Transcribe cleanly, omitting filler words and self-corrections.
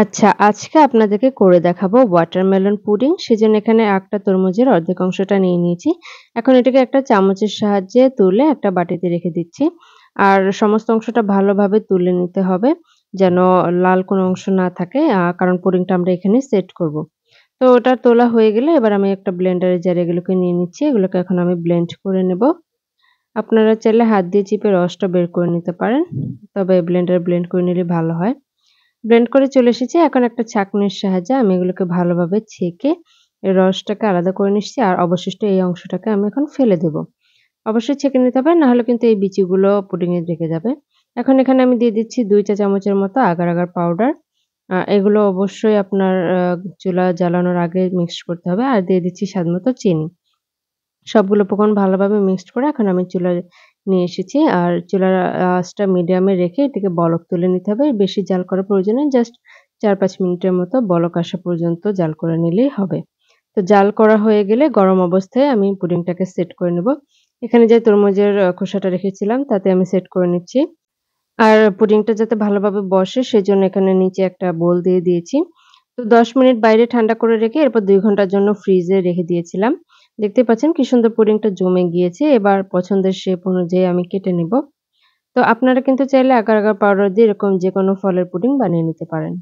আচ্ছা, আজকে আপনাদেরকে করে দেখাবো ওয়াটারমেলন পুডিং। সেজন্য এখানে একটা তরমুজের অর্ধেক অংশটা নিয়ে নিয়েছি। এখন এটাকে একটা চামচের সাহায্যে তুলে একটা বাটিতে রেখে দিচ্ছি। আর সমস্ত অংশটা ভালোভাবে তুলে নিতে হবে যেন লাল কোনো অংশ না থাকে। কারণ পুডিংটা আমরা এখানে সেট করব। তো ওটা তোলা হয়ে গেলে এবার আমি একটা ব্লেন্ডারের জারে এগুলোকে নিয়ে নিচ্ছি। এগুলোকে এখন আমি ব্লেন্ড করে নেব। আপনারা চাইলে হাত দিয়ে চিপে রসটা বের করে নিতে পারেন। তবে ব্লেন্ডারে ব্লেন্ড করে নিলে ভালো হয়। ব্লেন্ড করে চলে এসেছি। এখন একটা ছাঁকনির সাহায্যে আমি এগুলোকে ভালোভাবে ছেঁকে এর রসটাকে আলাদা করে নিচ্ছি। আর অবশিষ্ট এই অংশটাকে আমি এখন ফেলে দেব। অবশ্যই ছেঁকে নিতে হবে, না হলে কিন্তু এই বিচিগুলো পুডিং এ লেগে যাবে। এখন এখানে আমি দিয়ে দিচ্ছি ২ চা চামচের মতো আগার আগার পাউডার। এগুলো অবশ্যই আপনার চুলা জ্বালানোর আগে মিক্সড করতে হবে। আর দিয়ে দিচ্ছি স্বাদমতো চিনি। সবগুলো উপকরণ ভালোভাবে মিক্সড করে এখন আমি চুলায় নিয়ে এসেছি। আর চুলার আঁচটা মিডিয়ামে রেখে এটাকে বলক তুলে নিতে হবে। বেশি জাল করার প্রয়োজন নেই। জাস্ট ৪-৫ মিনিটের মতো বলক আসা পর্যন্ত জাল করে নিলেই হবে। তো জাল করা হয়ে গেলে গরম অবস্থায় আমি পুডিংটাকে সেট করে নেব। এখানে যে তরমুজের খোসাটা রেখেছিলাম তাতে আমি সেট করে নিচ্ছি। আর পুডিংটা যাতে ভালোভাবে বসে সেজন্য এখানে নিচে একটা বোল দিয়ে দিয়েছি। তো ১০ মিনিট বাইরে ঠান্ডা করে রেখে এরপর ২ ঘন্টার জন্য ফ্রিজে রেখে দিয়েছিলাম। দেখতেই পাচ্ছেন কি সুন্দর পুডিংটা জমে গিয়েছে। এবার পছন্দের শেপ অনুযায়ী আমি কেটে নিব। তো আপনারা কিন্তু চাইলে আগার আগার পাউডার দিয়ে এরকম যেকোনো ফলের পুডিং বানিয়ে নিতে পারেন।